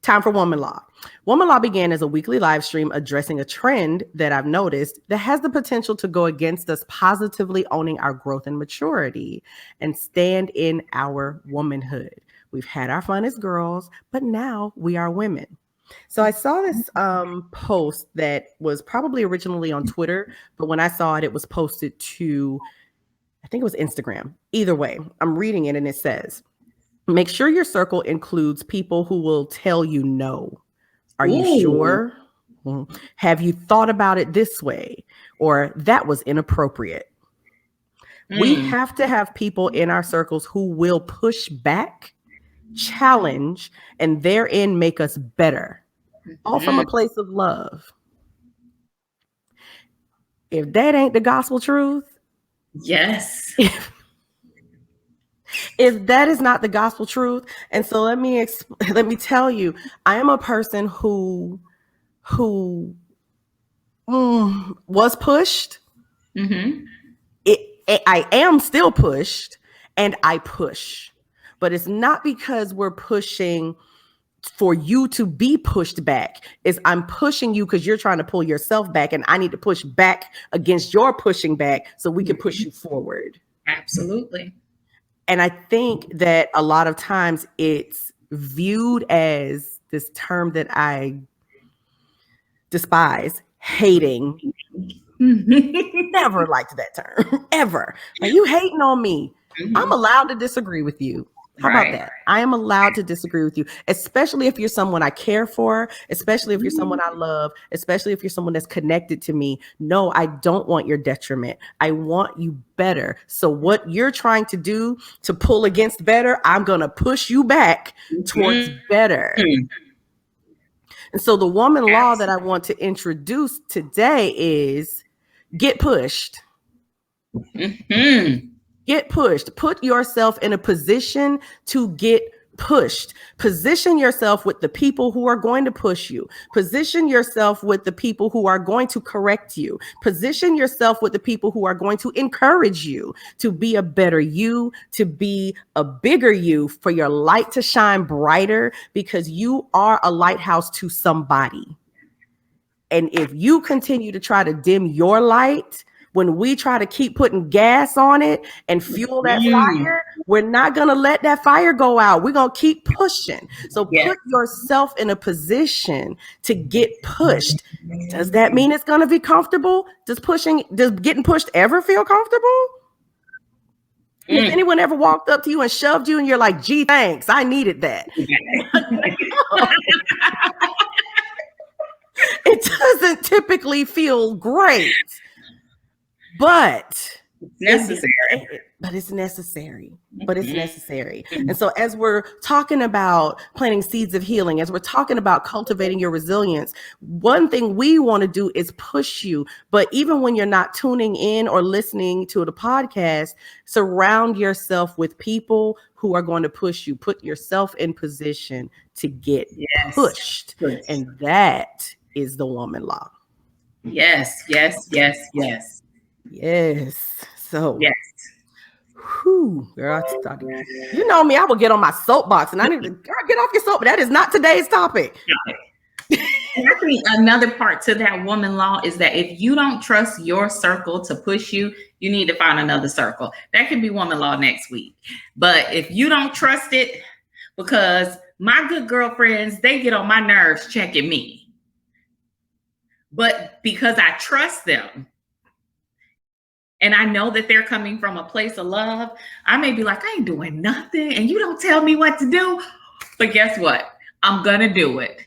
Time for Woman Law. Woman Law began as a weekly live stream addressing a trend that I've noticed that has the potential to go against us positively owning our growth and maturity and stand in our womanhood. We've had our fun as girls, but now we are women. So I saw this post that was probably originally on Twitter, but when I saw it, it was posted to, I think it was Instagram. Either way, I'm reading it and it says, make sure your circle includes people who will tell you no. Are you sure? Have you thought about it this way? Or that was inappropriate. We have to have people in our circles who will push back, challenge, and therein make us better. All from a place of love. If that ain't the gospel truth, yes. If that is not the gospel truth, and so let me tell you, I am a person who was pushed. I am still pushed, and I push, but it's not because we're pushing for you to be pushed back. Is I'm pushing you because you're trying to pull yourself back, and I need to push back against your pushing back so we can push you forward. Absolutely. And I think that a lot of times it's viewed as this term that I despise, hating. Never liked that term, ever. Like, you hating on me. I'm allowed to disagree with you. How about that? I am allowed to disagree with you, especially if you're someone I care for, especially if you're someone I love, especially if you're someone that's connected to me. No, I don't want your detriment. I want you better. So what you're trying to do to pull against better, I'm going to push you back towards better. And so the woman law that I want to introduce today is get pushed. Get pushed. Put yourself in a position to get pushed. Position yourself with the people who are going to push you. Position yourself with the people who are going to correct you. Position yourself with the people who are going to encourage you to be a better you, to be a bigger you, for your light to shine brighter, because you are a lighthouse to somebody. And if you continue to try to dim your light, when we try to keep putting gas on it and fuel that fire, we're not going to let that fire go out. We're going to keep pushing. So put yourself in a position to get pushed. Does that mean it's going to be comfortable? Does getting pushed ever feel comfortable? If anyone ever walked up to you and shoved you and you're like, gee, thanks, I needed that. It doesn't typically feel great. But necessary. It's necessary. And so as we're talking about planting seeds of healing, as we're talking about cultivating your resilience, one thing we want to do is push you. But even when you're not tuning in or listening to the podcast, surround yourself with people who are going to push you. Put yourself in position to get pushed. And that is the woman law. Yes. So girl, you know me, I will get on my soapbox, and I need to get off your soap, but that is not today's topic. And I think another part to that woman law is that if you don't trust your circle to push you, you need to find another circle. That can be woman law next week. But if you don't trust it, because my good girlfriends, they get on my nerves checking me. But because I trust them, and I know that they're coming from a place of love, I may be like, I ain't doing nothing, and you don't tell me what to do. But guess what? I'm going to do it.